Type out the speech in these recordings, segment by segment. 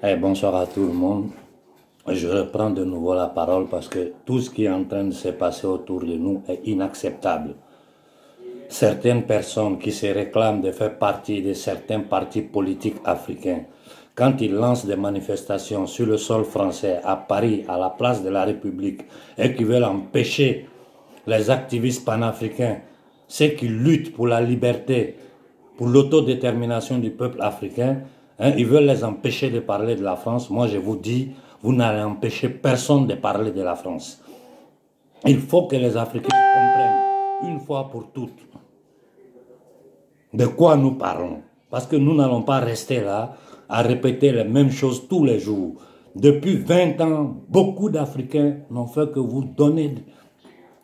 Bonsoir à tout le monde. Je reprends de nouveau la parole parce que tout ce qui est en train de se passer autour de nous est inacceptable. Certaines personnes qui se réclament de faire partie de certains partis politiques africains, quand ils lancent des manifestations sur le sol français, à Paris, à la place de la République, et qui veulent empêcher les activistes panafricains, ceux qui luttent pour la liberté, pour l'autodétermination du peuple africain, ils veulent les empêcher de parler de la France. Moi, je vous dis, vous n'allez empêcher personne de parler de la France. Il faut que les Africains comprennent, une fois pour toutes, de quoi nous parlons. Parce que nous n'allons pas rester là à répéter les mêmes choses tous les jours. Depuis 20 ans, beaucoup d'Africains n'ont fait que vous donner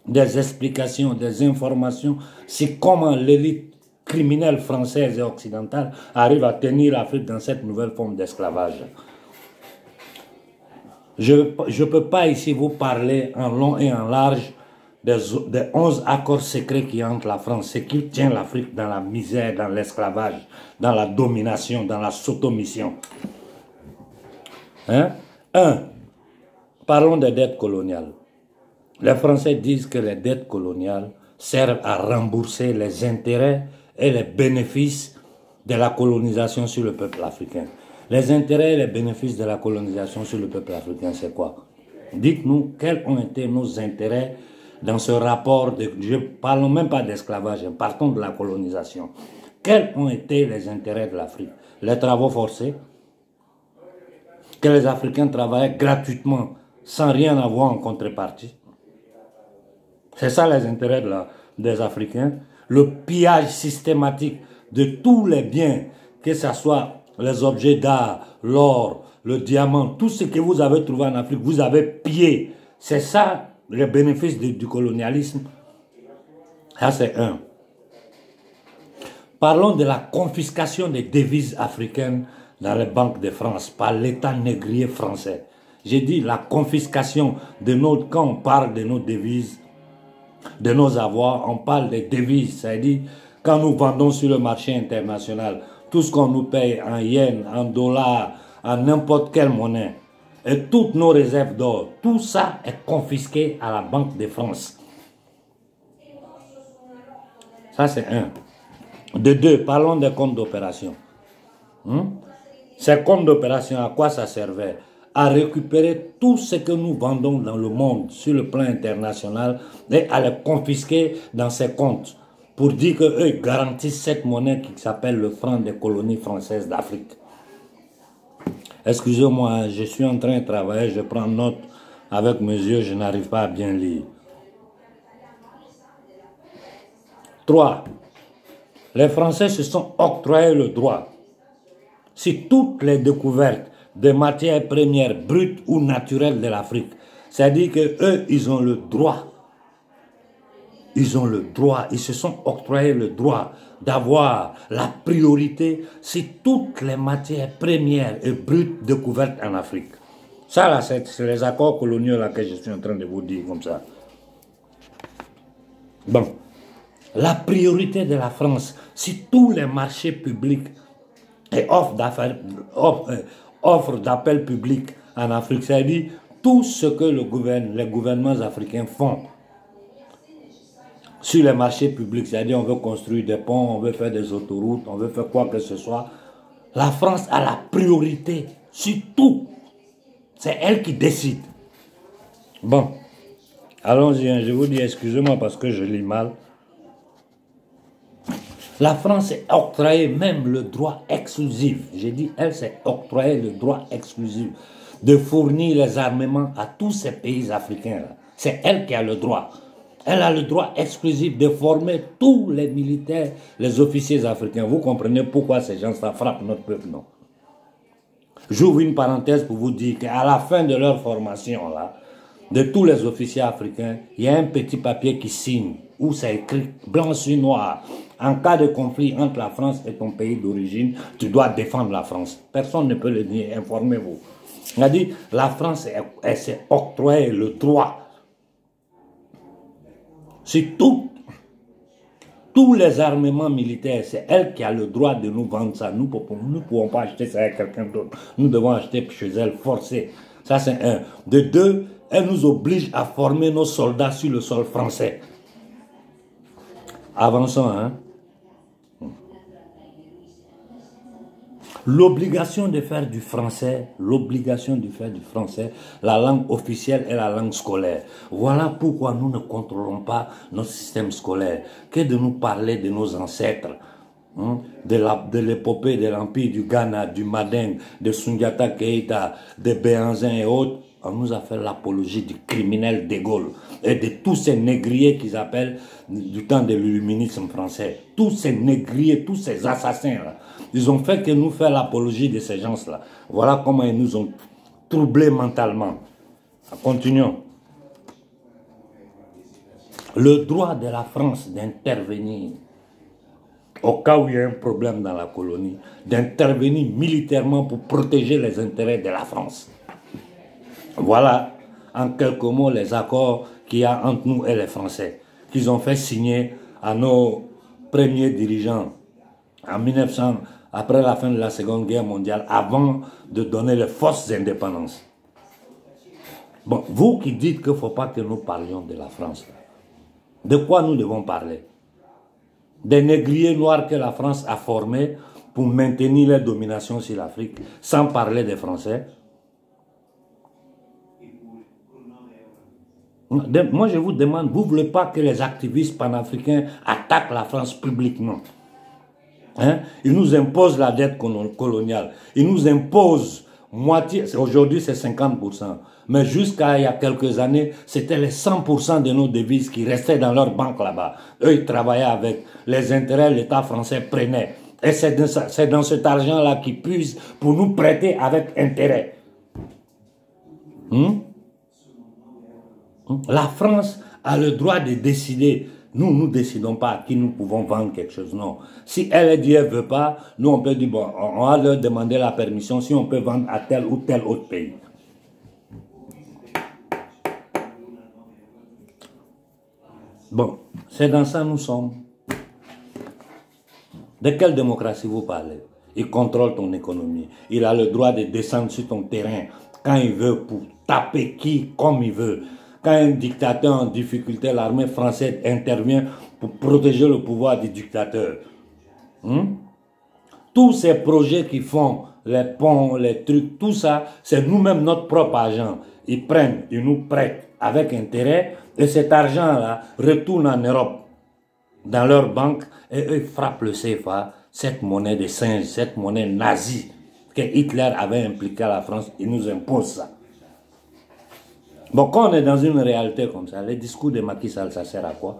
des explications, des informations sur comment l'élite criminelle française et occidentale arrive à tenir l'Afrique dans cette nouvelle forme d'esclavage. Je ne peux pas ici vous parler en long et en large des 11 accords secrets qui entrent la France, ce qui tient l'Afrique dans la misère, dans l'esclavage, dans la domination, dans la soumission. Parlons des dettes coloniales. Les Français disent que les dettes coloniales servent à rembourser les intérêts et les bénéfices de la colonisation sur le peuple africain. Les intérêts et les bénéfices de la colonisation sur le peuple africain, c'est quoi? Dites-nous quels ont été nos intérêts dans ce rapport, je ne parle même pas d'esclavage, partons de la colonisation. Quels ont été les intérêts de l'Afrique? Les travaux forcés, que les Africains travaillaient gratuitement sans rien avoir en contrepartie. C'est ça les intérêts des Africains. Le pillage systématique de tous les biens, que ce soit les objets d'art, l'or, le diamant, tout ce que vous avez trouvé en Afrique, vous avez pillé. C'est ça le bénéfice du colonialisme. Ça c'est un. Parlons de la confiscation des devises africaines dans les banques de France par l'État négrier français. J'ai dit la confiscation de quand on parle de nos devises, de nos avoirs, on parle des devises, c'est-à-dire quand nous vendons sur le marché international, tout ce qu'on nous paye en yens, en dollars, en n'importe quelle monnaie, et toutes nos réserves d'or, tout ça est confisqué à la Banque de France. Ça c'est un. De deux, parlons des comptes d'opération. Ces comptes d'opération, à quoi ça servait? À récupérer tout ce que nous vendons dans le monde sur le plan international et à le confisquer dans ces comptes pour dire qu'eux garantissent cette monnaie qui s'appelle le franc des colonies françaises d'Afrique. Excusez-moi, je suis en train de travailler, je prends note avec mes yeux, je n'arrive pas à bien lire. 3. Les Français se sont octroyés le droit, si toutes les découvertes des matières premières brutes ou naturelles de l'Afrique. C'est-à-dire qu'eux, ils ont le droit. Ils ont le droit, ils se sont octroyés le droit d'avoir la priorité sur toutes les matières premières et brutes découvertes en Afrique. Ça, là, c'est les accords coloniaux là que je suis en train de vous dire comme ça. Bon. La priorité de la France, si tous les marchés publics et offres d'appel public en Afrique, c'est-à-dire tout ce que les gouvernements africains font sur les marchés publics, c'est-à-dire on veut construire des ponts, on veut faire des autoroutes, on veut faire quoi que ce soit, la France a la priorité sur tout. C'est elle qui décide. Bon, allons-y, je vous dis excusez-moi parce que je lis mal. La France s'est octroyé même le droit exclusif, j'ai dit elle s'est octroyé le droit exclusif de fournir les armements à tous ces pays africains. C'est elle qui a le droit. Elle a le droit exclusif de former tous les militaires, les officiers africains. Vous comprenez pourquoi ces gens ça frappent notre peuple, non? J'ouvre une parenthèse pour vous dire qu'à la fin de leur formation, là, de tous les officiers africains, il y a un petit papier qui signe, où c'est écrit blanc sur noir. En cas de conflit entre la France et ton pays d'origine, tu dois défendre la France. Personne ne peut le dire, informez-vous. On a dit, la France, elle s'est octroyé le droit sur Tous les armements militaires, c'est elle qui a le droit de nous vendre ça. Nous ne pouvons pas acheter ça à quelqu'un d'autre. Nous devons acheter chez elle, forcé. Ça, c'est un. De deux, elle nous oblige à former nos soldats sur le sol français. Avançons, hein. L'obligation de faire du français, la langue officielle et la langue scolaire. Voilà pourquoi nous ne contrôlons pas notre système scolaire. Que de nous parler de nos ancêtres, hein, de l'épopée de l'Empire du Ghana, du Madeng, de Sundiata Keita, de Béhanzin et autres. On nous a fait l'apologie du criminel de Gaulle et de tous ces négriers qu'ils appellent du temps de l'illuminisme français. Tous ces négriers, tous ces assassins-là. Ils ont fait que nous faire l'apologie de ces gens-là. Voilà comment ils nous ont troublés mentalement. Continuons. Le droit de la France d'intervenir, au cas où il y a un problème dans la colonie, d'intervenir militairement pour protéger les intérêts de la France. Voilà, en quelques mots, les accords qu'il y a entre nous et les Français, qu'ils ont fait signer à nos premiers dirigeants en 1900, après la fin de la Seconde Guerre mondiale, avant de donner les fausses indépendances. Bon, vous qui dites qu'il ne faut pas que nous parlions de la France, de quoi nous devons parler? Des négriers noirs que la France a formés pour maintenir leur domination sur l'Afrique, sans parler des Français. Moi, je vous demande, vous ne voulez pas que les activistes panafricains attaquent la France publiquement? Hein? Ils nous imposent la dette coloniale. Ils nous imposent moitié. Aujourd'hui, c'est 50%. Mais jusqu'à il y a quelques années, c'était les 100% de nos devises qui restaient dans leur banque là-bas. Eux, ils travaillaient avec les intérêts, l'État français prenait. Et c'est dans cet argent-là qu'ils puisent pour nous prêter avec intérêt. La France a le droit de décider. Nous ne décidons pas à qui nous pouvons vendre quelque chose, non. Si elle dit qu'elle ne veut pas, nous on peut dire, bon, on va leur demander la permission si on peut vendre à tel ou tel autre pays. Bon, c'est dans ça nous sommes. De quelle démocratie vous parlez? Il contrôle ton économie. Il a le droit de descendre sur ton terrain quand il veut pour taper qui comme il veut. Quand un dictateur en difficulté, l'armée française intervient pour protéger le pouvoir du dictateur. Tous ces projets qui font, les ponts, les trucs, tout ça, c'est nous-mêmes notre propre argent. Ils prennent, ils nous prêtent avec intérêt et cet argent-là retourne en Europe, dans leur banque, et eux frappent le CFA, cette monnaie de singe, cette monnaie nazie que Hitler avait impliquée à la France, ils nous imposent ça. Bon, quand on est dans une réalité comme ça, les discours de Macky Sall, ça sert à quoi?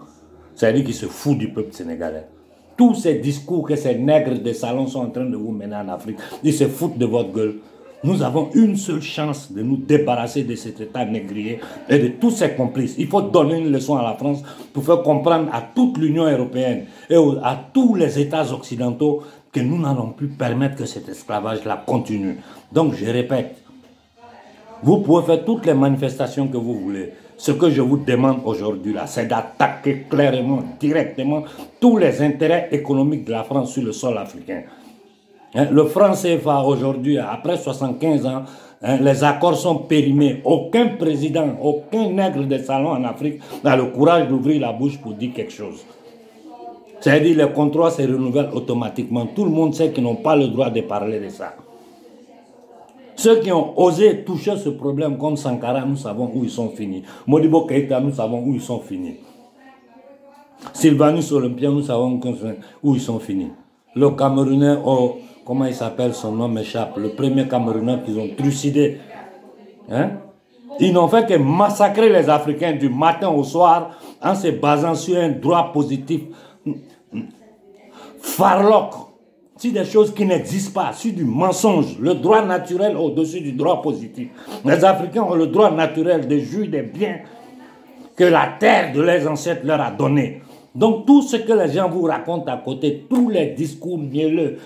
Ça veut dire qu'il se fout du peuple sénégalais. Tous ces discours que ces nègres de salon sont en train de vous mener en Afrique, ils se foutent de votre gueule. Nous avons une seule chance de nous débarrasser de cet état négrier et de tous ses complices. Il faut donner une leçon à la France pour faire comprendre à toute l'Union européenne et à tous les États occidentaux que nous n'allons plus permettre que cet esclavage-là continue. Donc, je répète, vous pouvez faire toutes les manifestations que vous voulez. Ce que je vous demande aujourd'hui, là, c'est d'attaquer clairement, directement, tous les intérêts économiques de la France sur le sol africain. Le franc CFA aujourd'hui, après 75 ans, les accords sont périmés. Aucun président, aucun nègre de salon en Afrique n'a le courage d'ouvrir la bouche pour dire quelque chose. C'est-à-dire les contrats se renouvellent automatiquement. Tout le monde sait qu'ils n'ont pas le droit de parler de ça. Ceux qui ont osé toucher ce problème comme Sankara, nous savons où ils sont finis. Modibo Keïta, nous savons où ils sont finis. Sylvanus Olympia, nous savons où ils sont finis. Le Camerounais, comment il s'appelle, son nom m'échappe, le premier Camerounais qu'ils ont trucidé. Ils n'ont fait que massacrer les Africains du matin au soir en se basant sur un droit positif. Farlock. Sur des choses qui n'existent pas, sur du mensonge, le droit naturel au-dessus du droit positif. Les Africains ont le droit naturel de jouir des biens que la terre de leurs ancêtres leur a donnés. Donc tout ce que les gens vous racontent à côté, tous les discours mielleux,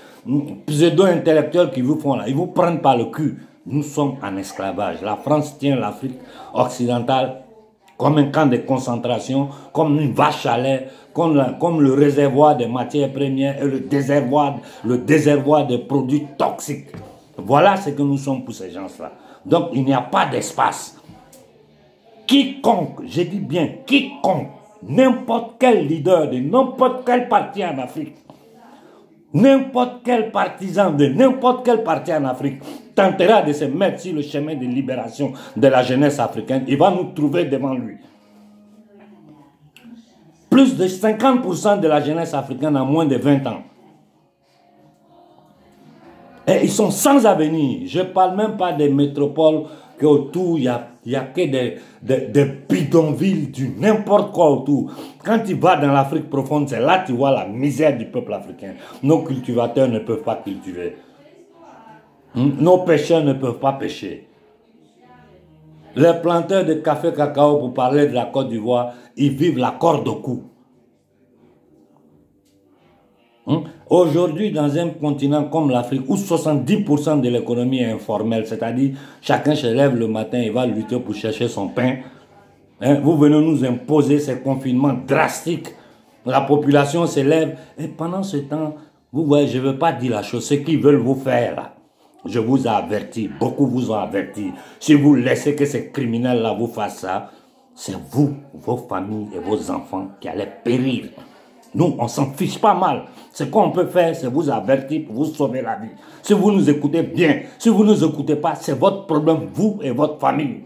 pseudo-intellectuels qu'ils vous font là, ils vous prennent par le cul. Nous sommes en esclavage. La France tient l'Afrique occidentale comme un camp de concentration, comme une vache à lait, comme le réservoir des matières premières et le déservoir des produits toxiques. Voilà ce que nous sommes pour ces gens-là. Donc, il n'y a pas d'espace. Quiconque, je dis bien quiconque, n'importe quel leader de n'importe quel parti en Afrique, n'importe quel partisan de n'importe quel parti en Afrique tentera de se mettre sur le chemin de libération de la jeunesse africaine, il va nous trouver devant lui. Plus de 50% de la jeunesse africaine a moins de 20 ans. Et ils sont sans avenir. Je ne parle même pas des métropoles qu'autour, il y a que des bidonvilles, du n'importe quoi autour. Quand tu vas dans l'Afrique profonde, c'est là que tu vois la misère du peuple africain. Nos cultivateurs ne peuvent pas cultiver. Nos pêcheurs ne peuvent pas pêcher. Les planteurs de café cacao, pour parler de la Côte d'Ivoire, ils vivent la corde au cou. Aujourd'hui, dans un continent comme l'Afrique, où 70% de l'économie est informelle, c'est-à-dire chacun se lève le matin et va lutter pour chercher son pain, vous venez nous imposer ces confinements drastiques. La population se lève et pendant ce temps, vous voyez, je ne veux pas dire la chose, ce qu'ils veulent vous faire là. Je vous ai averti, beaucoup vous ont averti. Si vous laissez que ces criminels-là vous fassent ça, c'est vous, vos familles et vos enfants qui allez périr. Nous, on s'en fiche pas mal. Ce qu'on peut faire, c'est vous avertir pour vous sauver la vie. Si vous nous écoutez bien, si vous ne nous écoutez pas, c'est votre problème, vous et votre famille.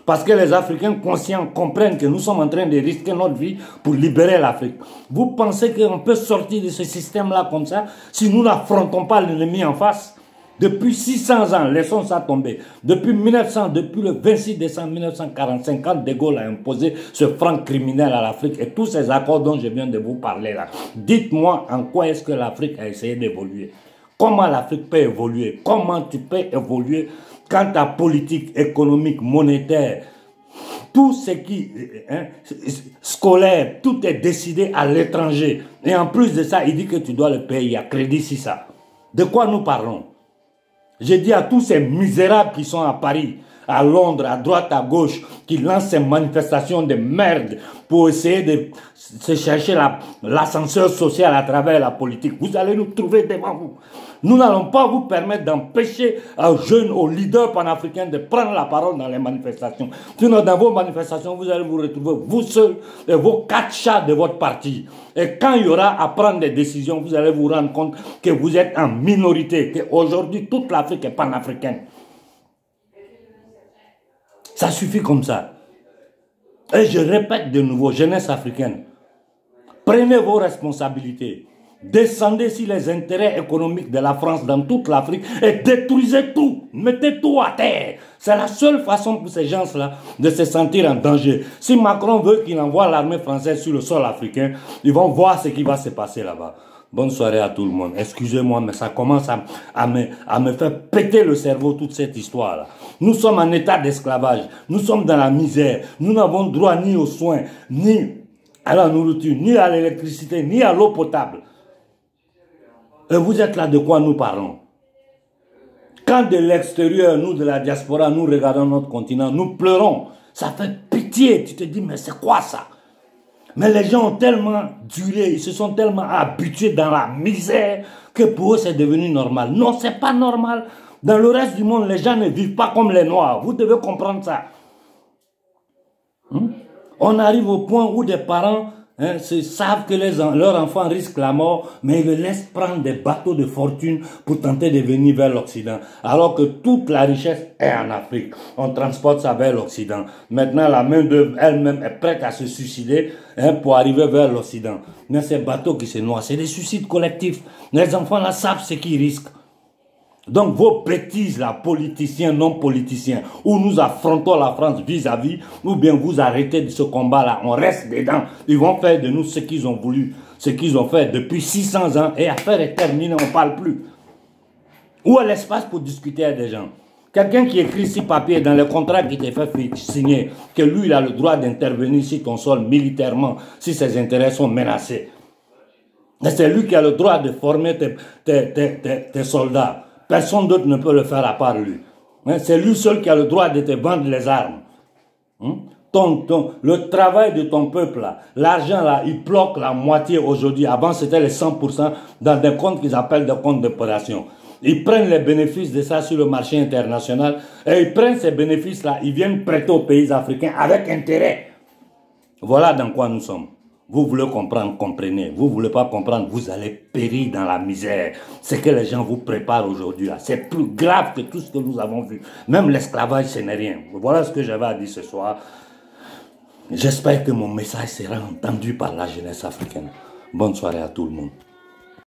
Parce que les Africains conscients comprennent que nous sommes en train de risquer notre vie pour libérer l'Afrique. Vous pensez qu'on peut sortir de ce système-là comme ça si nous n'affrontons pas l'ennemi en face? Depuis 600 ans, laissons ça tomber. Depuis le 26 décembre 1945, quand De Gaulle a imposé ce franc criminel à l'Afrique et tous ces accords dont je viens de vous parler là, dites-moi en quoi est-ce que l'Afrique a essayé d'évoluer? Comment l'Afrique peut évoluer? Comment tu peux évoluer quand ta politique économique, monétaire, tout ce qui scolaire, tout est décidé à l'étranger. Et en plus de ça, il dit que tu dois le payer à crédit, si ça. De quoi nous parlons? J'ai dit à tous ces misérables qui sont à Paris, à Londres, à droite, à gauche, qui lancent ces manifestations de merde pour essayer de se chercher l'ascenseur social à travers la politique. Vous allez nous trouver devant vous. Nous n'allons pas vous permettre d'empêcher aux jeunes, aux leaders panafricains de prendre la parole dans les manifestations. Sinon, dans vos manifestations, vous allez vous retrouver, vous seuls, et vos 4 chats de votre parti. Et quand il y aura à prendre des décisions, vous allez vous rendre compte que vous êtes en minorité, qu'aujourd'hui, toute l'Afrique est panafricaine. Ça suffit comme ça. Et je répète de nouveau, jeunesse africaine, prenez vos responsabilités. Descendez sur les intérêts économiques de la France dans toute l'Afrique et détruisez tout. Mettez tout à terre. C'est la seule façon pour ces gens-là de se sentir en danger. Si Macron veut qu'il envoie l'armée française sur le sol africain, ils vont voir ce qui va se passer là-bas. Bonne soirée à tout le monde. Excusez-moi, mais ça commence à me faire péter le cerveau, toute cette histoire-là. Nous sommes en état d'esclavage. Nous sommes dans la misère. Nous n'avons droit ni aux soins, ni à la nourriture, ni à l'électricité, ni à l'eau potable. Et vous êtes là de quoi nous parlons? Quand de l'extérieur, nous de la diaspora, nous regardons notre continent, nous pleurons. Ça fait pitié. Tu te dis, mais c'est quoi ça? Mais les gens ont tellement duré, ils se sont tellement habitués dans la misère que pour eux c'est devenu normal. Non, c'est pas normal. Dans le reste du monde, les gens ne vivent pas comme les Noirs. Vous devez comprendre ça. On arrive au point où des parents savent que leurs enfants risquent la mort, mais ils les laissent prendre des bateaux de fortune pour tenter de venir vers l'Occident. Alors que toute la richesse est en Afrique. On transporte ça vers l'Occident. Maintenant, la main-d'œuvre elle-même est prête à se suicider pour arriver vers l'Occident. Mais ces bateaux qui se noient, c'est des suicides collectifs. Les enfants là savent ce qu'ils risquent. Donc vos bêtises là, politiciens, non politiciens, où nous affrontons la France vis-à-vis, ou bien vous arrêtez de ce combat là, on reste dedans. Ils vont faire de nous ce qu'ils ont voulu, ce qu'ils ont fait depuis 600 ans, et l'affaire est terminée, on ne parle plus. Où est l'espace pour discuter avec des gens? Quelqu'un qui écrit sur papier dans le contrat qui t'est fait signer, que lui il a le droit d'intervenir sur ton sol militairement, si ses intérêts sont menacés. Et c'est lui qui a le droit de former tes soldats. Personne d'autre ne peut le faire à part lui. C'est lui seul qui a le droit de te vendre les armes. Le travail de ton peuple, l'argent là, il bloque la moitié aujourd'hui. Avant, c'était les 100% dans des comptes qu'ils appellent des comptes d'opération. Ils prennent les bénéfices de ça sur le marché international et ils prennent ces bénéfices-là, ils viennent prêter aux pays africains avec intérêt. Voilà dans quoi nous sommes. Vous voulez comprendre, comprenez. Vous ne voulez pas comprendre, vous allez périr dans la misère. Ce que les gens vous préparent aujourd'hui, c'est plus grave que tout ce que nous avons vu. Même l'esclavage, ce n'est rien. Voilà ce que j'avais à dire ce soir. J'espère que mon message sera entendu par la jeunesse africaine. Bonne soirée à tout le monde.